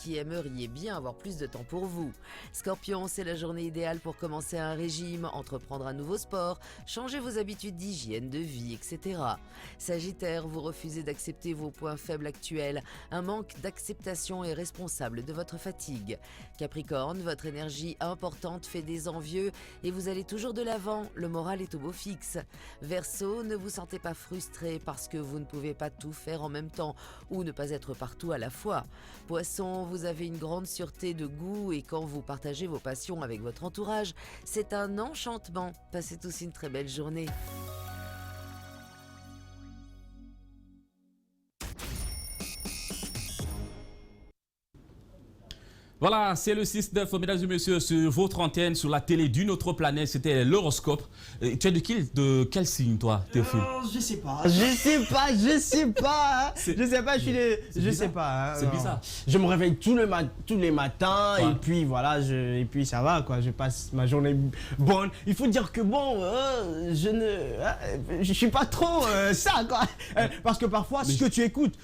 qui aimeriez bien avoir plus de temps pour vous. Scorpion, c'est la journée idéale pour commencer un régime, entreprendre un nouveau sport, changer vos habitudes d'hygiène, de vie, etc. Sagittaire, vous refusez d'accepter vos points faibles actuels. Un manque d'acceptation est responsable de votre fatigue. Capricorne, votre énergie importante fait des envieux et vous allez toujours de l'avant. Le moral est au beau fixe. Verseau, ne vous sentez pas frustré parce que vous ne pouvez pas tout faire en même temps ou ne pas être partout à la fois. Poisson, vous avez une grande sûreté de goût et quand vous partagez vos passions avec votre entourage, c'est un enchantement. Passez tous une très belle journée. Voilà, c'est le 6-9, mesdames et messieurs, sur votre antenne, sur la télé d'une autre planète. C'était l'horoscope. Tu es de quel signe, toi, Théophile? Je sais pas. Je sais pas. Je sais pas, je sais pas. C'est bizarre. Je me réveille tous les matins et puis voilà, et puis ça va quoi. Je passe ma journée bonne. Il faut dire que bon, je suis pas trop ça quoi. Parce que parfois, ce que tu écoutes,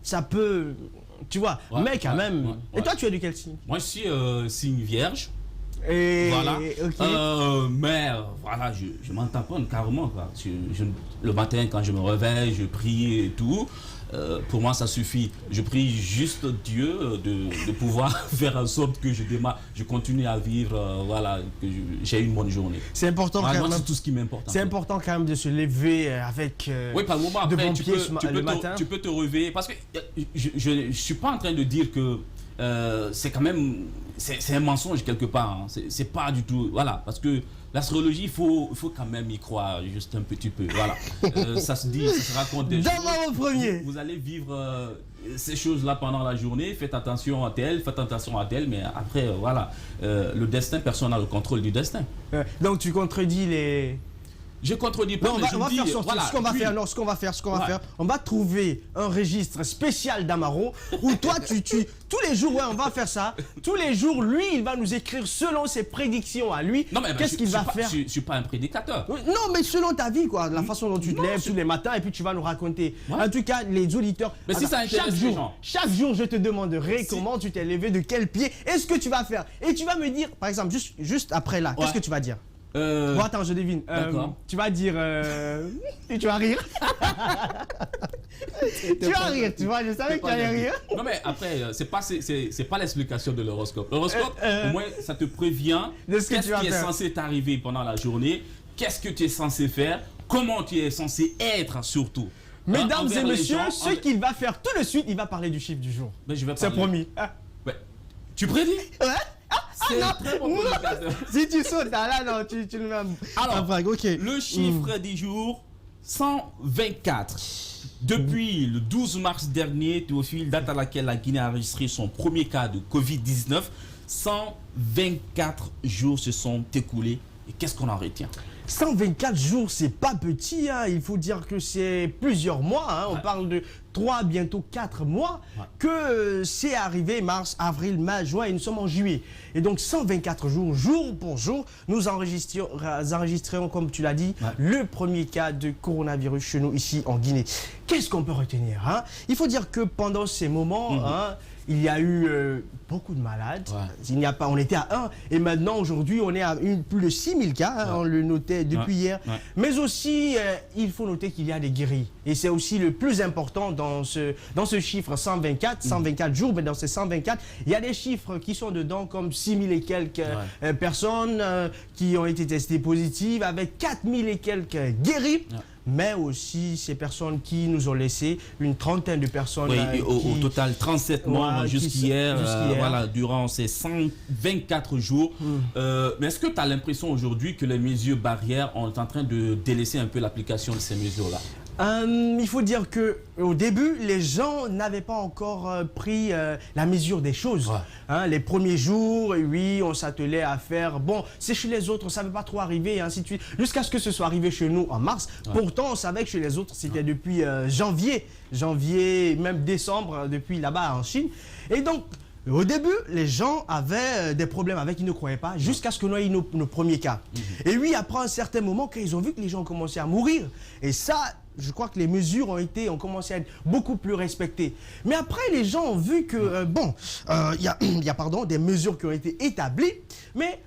ça peut... Tu vois, mais quand même. Et toi, tu es de quel signe? Moi, je suis signe vierge. Et voilà. Okay. Mais voilà, je m'en tamponne carrément. Quoi. Le matin, quand je me réveille, je prie et tout. Pour moi, ça suffit. Je prie juste Dieu de pouvoir faire en sorte que je continue à vivre, voilà, que j'ai une bonne journée. C'est important voilà, quand même. C'est tout ce qui m'importe. C'est important quand même de se lever avec oui, par moment, de après, bons pieds le matin. Tu peux te réveiller parce que je ne suis pas en train de dire que c'est quand même c'est un mensonge quelque part. Hein. C'est pas du tout. Voilà, parce que l'astrologie, il faut quand même y croire juste un petit peu. Voilà. Ça se dit, ça se raconte des choses. Vous allez vivre ces choses-là pendant la journée. Faites attention à tel, mais après, voilà. Le destin, personne n'a le contrôle du destin. Donc tu contredis les... Je contredis pas, non, mais on va faire sortir. Voilà, ce qu'on va faire, on va trouver un registre spécial d'Amaro où toi, tous les jours, on va faire ça. Tous les jours, lui, il va nous écrire selon ses prédictions à lui. Qu'est-ce qu'il va faire? Je suis pas un prédicateur. Non, mais selon ta vie, quoi, la façon dont tu te lèves tous les matins et puis tu vas nous raconter. Ouais. En tout cas, les auditeurs. Mais si ça intéresse les gens. Chaque jour, je te demanderai comment tu t'es levé, de quel pied, et ce que tu vas faire. Et tu vas me dire, par exemple, juste après là, qu'est-ce que tu vas dire? Bon, attends, je devine. Tu vas dire... tu vas rire. Tu vas rire, tu vois, je savais que tu allais rire. Non, mais après, c'est pas l'explication de l'horoscope. L'horoscope, au moins, ça te prévient qu'est-ce qui est censé t'arriver pendant la journée, qu'est-ce que tu es censé faire, comment tu es censé être surtout. Mesdames et messieurs, ce qu'il va faire tout de suite, il va parler du chiffre du jour. C'est promis. Tu prédis? Ouais. Très bon si tu sautes là, non, tu le mets. Alors, le chiffre du jour, 124. Depuis le 12 mars dernier, Théophile, date à laquelle la Guinée a enregistré son premier cas de Covid-19, 124 jours se sont écoulés. Et qu'est-ce qu'on en retient? 124 jours, c'est pas petit, hein. Il faut dire que c'est plusieurs mois, hein. On parle de 3, bientôt 4 mois, que c'est arrivé mars, avril, mai, juin et nous sommes en juillet. Et donc 124 jours, jour pour jour, nous enregistrerons, comme tu l'as dit, le premier cas de coronavirus chez nous ici en Guinée. Qu'est-ce qu'on peut retenir, hein? Il faut dire que pendant ces moments, hein, il y a eu beaucoup de malades. On était à 1 et maintenant aujourd'hui on est à plus de 6000 cas, hein, on le notait depuis hier. Mais aussi il faut noter qu'il y a des guéris et c'est aussi le plus important dans ce chiffre 124 jours, mais dans ces 124 il y a des chiffres qui sont dedans comme 6000 et quelques personnes qui ont été testées positives avec 4000 et quelques guéris. Mais aussi ces personnes qui nous ont laissé une trentaine de personnes. Oui, au total 37 morts jusqu'hier, voilà, durant ces 124 jours. Mais est-ce que tu as l'impression aujourd'hui que les mesures barrières sont en train de délaisser un peu l'application de ces mesures-là? Il faut dire que au début, les gens n'avaient pas encore pris la mesure des choses. Hein, les premiers jours, oui, on s'attelait à faire. Bon, c'est chez les autres, on ne savait pas trop arriver, et ainsi de suite. Jusqu'à ce que ce soit arrivé chez nous en mars. Pourtant, on savait que chez les autres, c'était depuis janvier, même décembre, depuis là-bas en Chine. Et donc, Au début, les gens avaient des problèmes avec, ils ne croyaient pas, jusqu'à ce que nous ayons nos premiers cas. Et oui, après un certain moment, quand ils ont vu que les gens ont commencé à mourir, et ça, je crois que les mesures ont commencé à être beaucoup plus respectées. Mais après, les gens ont vu que, il y a des mesures qui ont été établies, mais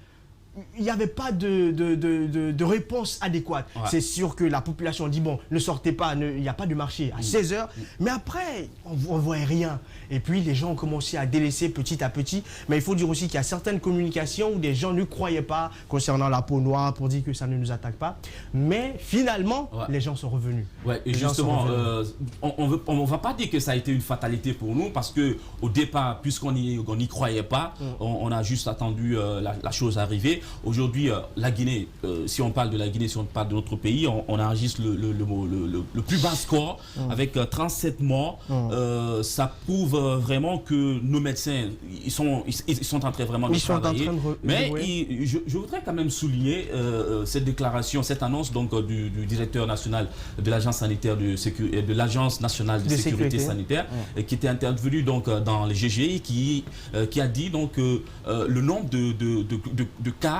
il n'y avait pas de réponse adéquate. Ouais. C'est sûr que la population dit, bon, ne sortez pas, il n'y a pas de marché à 16 h. Mais après, on ne voyait rien. Et puis, les gens ont commencé à délaisser petit à petit. Mais il faut dire aussi qu'il y a certaines communications où des gens ne croyaient pas concernant la peau noire pour dire que ça ne nous attaque pas. Mais finalement, les gens sont revenus. Ouais, et justement, on ne va pas dire que ça a été une fatalité pour nous parce qu'au départ, puisqu'on n'y croyait pas, on a juste attendu la chose arriver. Aujourd'hui, la Guinée, si on parle de la Guinée, si on parle de notre pays, on enregistre le plus bas score avec 37 morts. Ça prouve vraiment que nos médecins, ils sont en train vraiment de travailler. Mais je voudrais quand même souligner cette déclaration, cette annonce donc, du directeur national de l'Agence sanitaire de l'Agence nationale de sécurité sanitaire, qui était intervenu donc, dans les GGI, qui a dit donc, que le nombre de cas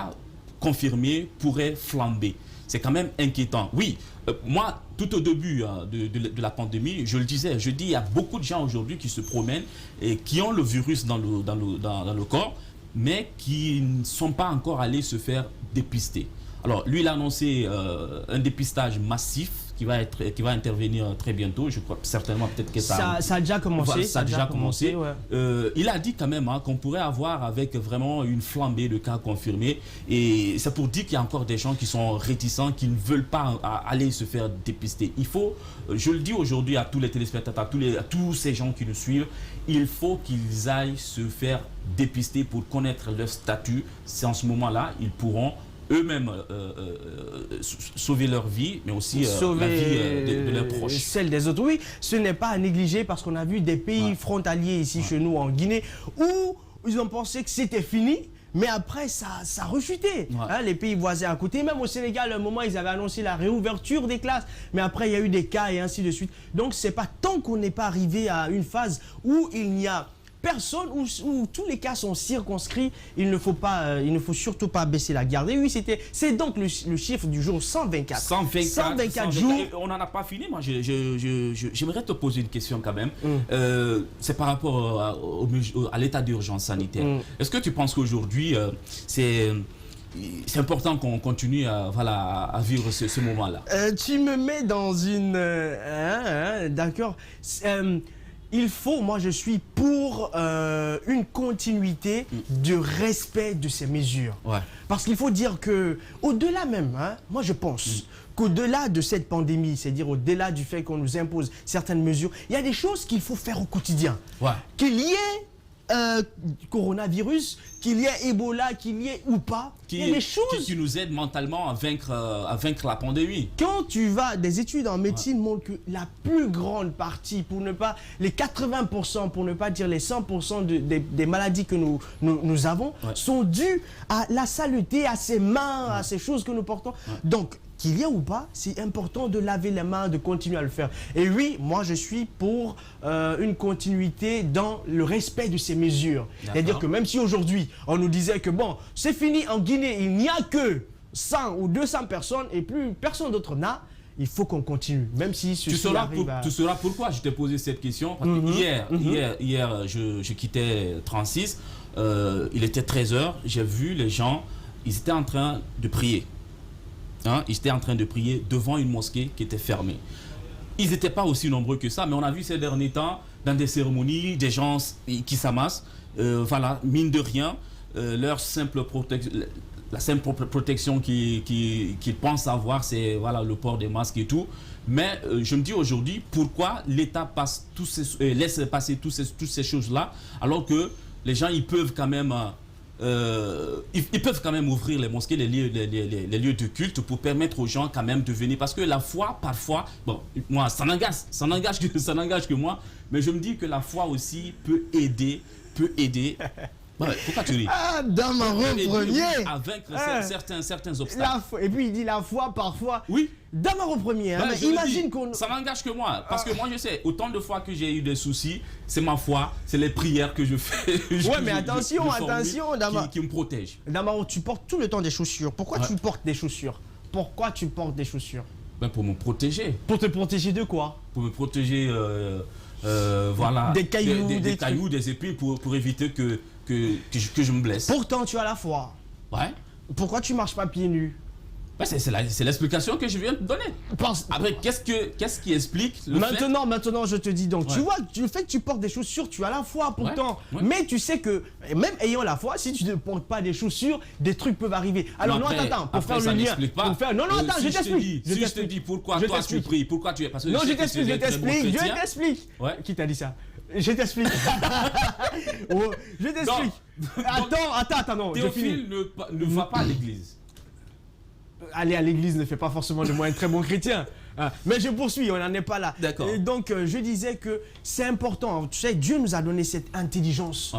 confirmés pourrait flamber. C'est quand même inquiétant. Oui, moi, tout au début de la pandémie, je le disais, il y a beaucoup de gens aujourd'hui qui se promènent et qui ont le virus dans le corps, mais qui ne sont pas encore allés se faire dépister. Alors, lui, il a annoncé un dépistage massif qui va intervenir très bientôt. Je crois certainement peut-être que ça a déjà commencé. Voilà, ça a déjà commencé. Ouais. Il a dit quand même qu'on pourrait avoir avec vraiment une flambée de cas confirmés. Et c'est pour dire qu'il y a encore des gens qui sont réticents, qui ne veulent pas aller se faire dépister. Il faut, je le dis aujourd'hui à tous les téléspectateurs, à tous ces gens qui nous suivent, il faut qu'ils aillent se faire dépister pour connaître leur statut. C'est en ce moment-là, ils pourront eux-mêmes sauver leur vie, mais aussi la vie de leurs proches. Celle des autres. Oui, ce n'est pas à négliger parce qu'on a vu des pays frontaliers ici chez nous en Guinée où ils ont pensé que c'était fini. Mais après, ça a rechuté. Hein, les pays voisins à côté, même au Sénégal, à un moment, ils avaient annoncé la réouverture des classes. Mais après, il y a eu des cas et ainsi de suite. Donc, c'est pas tant qu'on n'est pas arrivé à une phase où il n'y a personne, où tous les cas sont circonscrits, il ne faut surtout pas baisser la garde. Et oui, c'est donc le chiffre du jour 124. 124 jours. On n'en a pas fini. Moi, j'aimerais te poser une question quand même. C'est par rapport à l'état d'urgence sanitaire. Est-ce que tu penses qu'aujourd'hui, c'est important qu'on continue à vivre ce moment-là? Tu me mets dans une... D'accord. Moi je suis pour une continuité de respect de ces mesures. Parce qu'il faut dire que, au-delà même, moi je pense qu'au-delà de cette pandémie, c'est-à-dire au-delà du fait qu'on nous impose certaines mesures, il y a des choses qu'il faut faire au quotidien. Qu'il y ait coronavirus, qu'il y ait Ebola, qu'il y ait ou pas, il y a des choses qui nous aident mentalement à vaincre la pandémie. Quand tu vas, des études en médecine montrent que la plus grande partie, les 80%, pour ne pas dire les 100% des maladies que nous avons, sont dues à la saleté, à ces mains, à ces choses que nous portons. Donc, qu'il y ait ou pas, c'est important de laver les mains, de continuer à le faire. Et oui, moi je suis pour une continuité dans le respect de ces mesures. C'est-à-dire que même si aujourd'hui, on nous disait que bon, c'est fini en Guinée, il n'y a que 100 ou 200 personnes et plus personne d'autre n'a, il faut qu'on continue, même si tu sauras pourquoi je t'ai posé cette question. Parce que hier, je quittais 36, il était 13 h, j'ai vu les gens, ils étaient en train de prier. Ils étaient en train de prier devant une mosquée qui était fermée. Ils n'étaient pas aussi nombreux que ça, mais on a vu ces derniers temps, dans des cérémonies, des gens qui s'amassent. Mine de rien, la simple protection qu'ils pensent avoir, c'est le port des masques et tout. Mais je me dis aujourd'hui, pourquoi l'État laisse passer toutes ces choses-là, alors que les gens, ils peuvent quand même... ils peuvent quand même ouvrir les mosquées, les lieux de culte pour permettre aux gens quand même de venir. Parce que la foi, parfois, bon, moi, ça n'engage que moi, mais je me dis que la foi aussi peut aider Ouais, pourquoi tu ris? Ah, Damaro premier. À vaincre certains La obstacles. foi, et puis il dit la foi parfois. Oui. Damaro premier, hein, Ouais, mais je le imagine dis, qu'on... ça n'engage que moi. Parce que moi, je sais, autant de fois que j'ai eu des soucis, c'est ma foi, c'est les prières que je fais. Ouais, mais attention, Damaro. Qui me protègent. Damaro, tu portes tout le temps des chaussures. Pourquoi tu portes des chaussures? Pourquoi tu portes des chaussures? Ben, pour me protéger. Pour te protéger de quoi? Pour me protéger, voilà. Des cailloux, des cailloux, des épines pour éviter que je me blesse. Pourtant, tu as la foi. Ouais. Pourquoi tu marches pas pieds nus? Ben, c'est l'explication que je viens de donner. Après, qu'est-ce qui explique le fait... Maintenant, je te dis donc, Ouais. tu vois, le fait que tu portes des chaussures, tu as la foi pourtant. Ouais. Mais tu sais que, même ayant la foi, si tu ne portes pas des chaussures, des trucs peuvent arriver. Alors, non, attends, pour faire le lien. Non, attends, je t'explique. Si je te dis pourquoi toi tu pries, pourquoi tu es... Parce que Non, je sais que tu es très bon t'explique. chrétien. Ouais. Qui t'a dit ça? Je t'explique. Oh, je t'explique. Attends, non, je finis. Théophile ne va pas à l'église. Aller à l'église ne fait pas forcément de moi un très bon chrétien. Mais je poursuis, on n'en est pas là. D'accord. Et donc, je disais que c'est important. Tu sais, Dieu nous a donné cette intelligence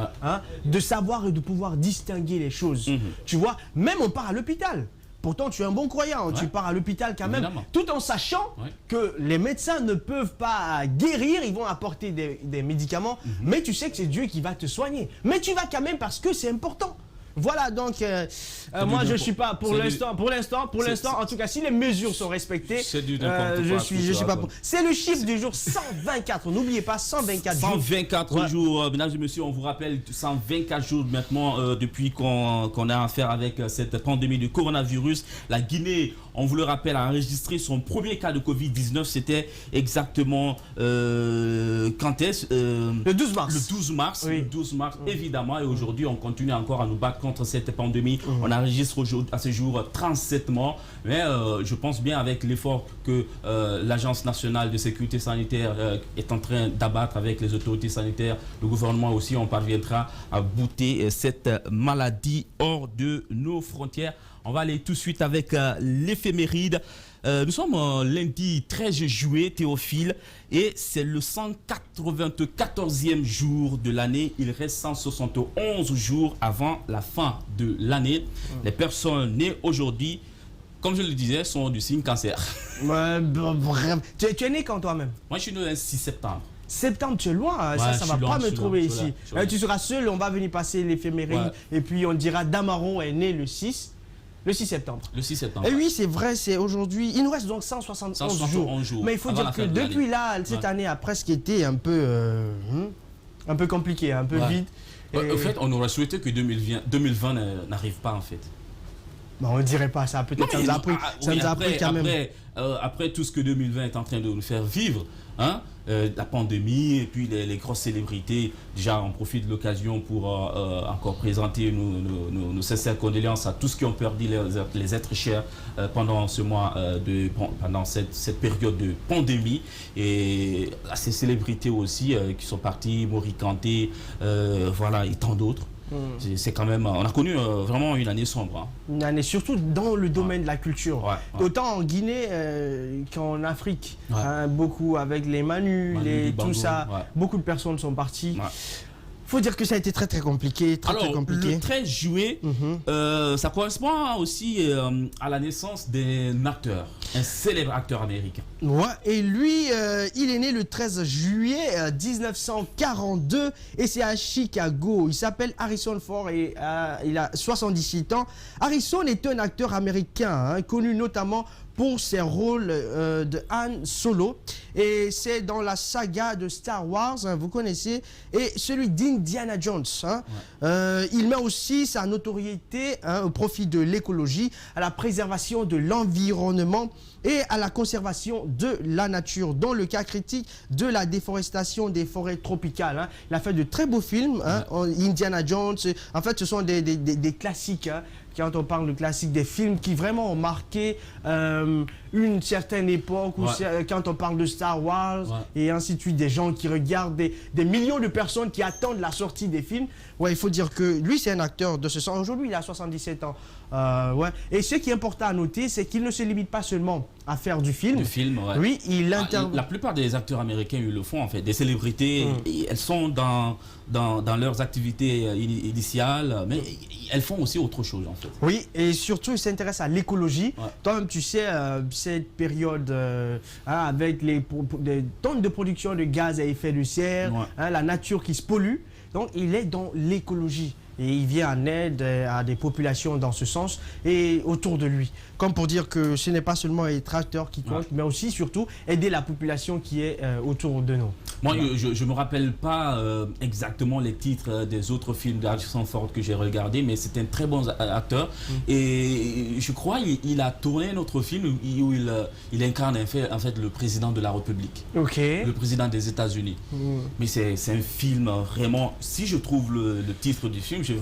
de savoir et de pouvoir distinguer les choses. Tu vois, même on part à l'hôpital. Pourtant, tu es un bon croyant. Tu pars à l'hôpital quand même, Évidemment. tout en sachant que les médecins ne peuvent pas guérir. Ils vont apporter des médicaments. Mais tu sais que c'est Dieu qui va te soigner. Mais tu vas quand même parce que c'est important. Voilà, donc moi je suis pas pour l'instant, en tout cas, si les mesures sont respectées, je suis pas pour. C'est le chiffre du jour 124. N'oubliez pas 124 jours. 124 jours, mesdames et messieurs, on vous rappelle 124 jours maintenant depuis qu'on a affaire avec cette pandémie du coronavirus. La Guinée, on vous le rappelle, a enregistré son premier cas de Covid-19. C'était exactement quand est-ce Le 12 mars. Le 12 mars, Oui. le 12 mars, évidemment. Et aujourd'hui, on continue encore à nous battre contre cette pandémie. On enregistre à ce jour 37 morts. Mais je pense bien avec l'effort que l'Agence nationale de sécurité sanitaire est en train d'abattre avec les autorités sanitaires, le gouvernement aussi, on parviendra à bouter cette maladie hors de nos frontières. On va aller tout de suite avec l'éphéméride. Nous sommes lundi 13 juillet, Théophile, et c'est le 194e jour de l'année. Il reste 171 jours avant la fin de l'année. Les personnes nées aujourd'hui, comme je le disais, sont du signe cancer. Ouais, bref. Tu es né quand toi-même? Moi, je suis né le 6 septembre. Septembre, tu es loin, Ouais, ça je va suis pas loin, me je suis trouver loin, je suis ici. là, je suis là. Tu seras seul, on va venir passer l'éphéméride et puis on dira Damaro est né le 6 septembre. Le 6 septembre. Et oui, c'est vrai, c'est aujourd'hui. Il nous reste donc 171 jours. Mais il faut avant dire la que fin de depuis là, cette année a presque été un peu compliqué, un peu vide. Et... En fait, on aurait souhaité que 2020 n'arrive pas en fait. Bon, on ne dirait pas ça, peut-être ça nous a pris, quand même. Après tout ce que 2020 est en train de nous faire vivre, hein, la pandémie et puis les grosses célébrités, déjà on profite de l'occasion pour encore présenter nos sincères condoléances à tous qui ont perdu les êtres chers pendant ce mois, pendant cette période de pandémie, et à ces célébrités aussi qui sont parties, Mori Kanté, voilà, et tant d'autres. C'est quand même, on a connu vraiment une année sombre. Hein. Une année, surtout dans le domaine de la culture. Ouais. Autant en Guinée qu'en Afrique. Hein, beaucoup avec les Manu, tout ça. Beaucoup de personnes sont parties. Faut dire que ça a été très très compliqué, très compliqué. Le 13 juillet, ça correspond aussi à la naissance d'un acteur, un célèbre acteur américain. Ouais, et lui, il est né le 13 juillet 1942 et c'est à Chicago. Il s'appelle Harrison Ford et il a 77 ans. Harrison est un acteur américain, hein, connu notamment pour ses rôles de Han Solo. Et c'est dans la saga de Star Wars, hein, vous connaissez, et celui d'Indiana Jones. Hein. Il met aussi sa notoriété au profit de l'écologie, à la préservation de l'environnement et à la conservation de la nature, dans le cas critique de la déforestation des forêts tropicales. Hein. Il a fait de très beaux films, hein, Indiana Jones. En fait, ce sont des classiques. Hein. Quand on parle de classiques, des films qui vraiment ont marqué une certaine époque, ou quand on parle de Star Wars et ainsi de suite, des gens qui regardent, des millions de personnes qui attendent la sortie des films. Ouais, il faut dire que lui, c'est un acteur de ce sens. Aujourd'hui, il a 77 ans. Et ce qui est important à noter, c'est qu'il ne se limite pas seulement à faire du film. Oui, il la plupart des acteurs américains, ils le font en fait. Des célébrités, elles sont dans dans leurs activités initiales, mais elles font aussi autre chose en fait. Oui, et surtout, ils s'intéressent à l'écologie. Ouais. Toi-même, tu sais, cette période avec les tonnes de production de gaz à effet de serre, Ouais. la nature qui se pollue. Donc, il est dans l'écologie. Et il vient en aide à des populations dans ce sens et autour de lui. Comme pour dire que ce n'est pas seulement les tracteurs qui comptent, mais aussi, surtout, aider la population qui est autour de nous. Moi, je ne me rappelle pas exactement les titres des autres films d'Harrison Ford que j'ai regardés, mais c'est un très bon acteur. Et je crois qu'il a tourné notre film où il incarne en fait le président de la République, Ok. le président des États-Unis. Mais c'est un film vraiment, si je trouve le titre du film, je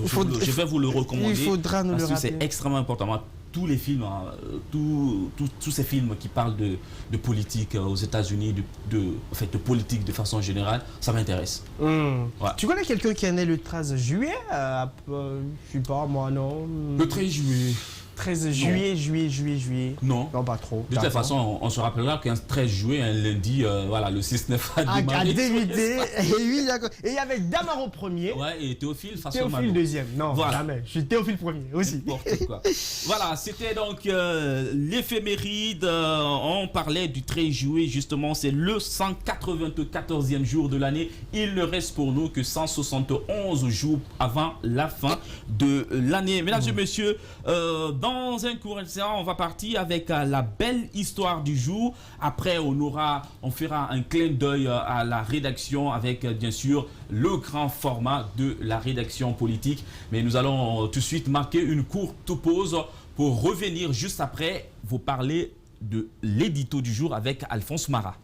vais vous le recommander. Il faudra nous le parce que rappeler. c'est extrêmement important. Moi, tous les films, tous ces films qui parlent de politique aux États-Unis, en fait, de politique de façon générale, ça m'intéresse. Ouais. Tu connais quelqu'un qui est né le 13 juillet je sais pas, moi, non. Le 13 juillet. 13 juillet. Non. Non, pas trop. De toute façon, on se rappellera qu'un 13 juillet, un lundi, voilà, le 6-9 a démarré. Et oui, d'accord. Et il y avait Damaro premier. Ouais, et Théophile façon Théophile Mano. deuxième. Non, Voilà. jamais. Je suis Théophile premier aussi. N'importe quoi. Voilà, c'était donc l'éphéméride. On parlait du 13 juillet, justement, c'est le 194e jour de l'année. Il ne reste pour nous que 171 jours avant la fin de l'année. Mesdames et messieurs, dans un court instant, on va partir avec la belle histoire du jour. Après, on fera un clin d'œil à la rédaction avec, bien sûr, le grand format de la rédaction politique. Mais nous allons tout de suite marquer une courte pause pour revenir juste après vous parler de l'édito du jour avec Alphonse Marat.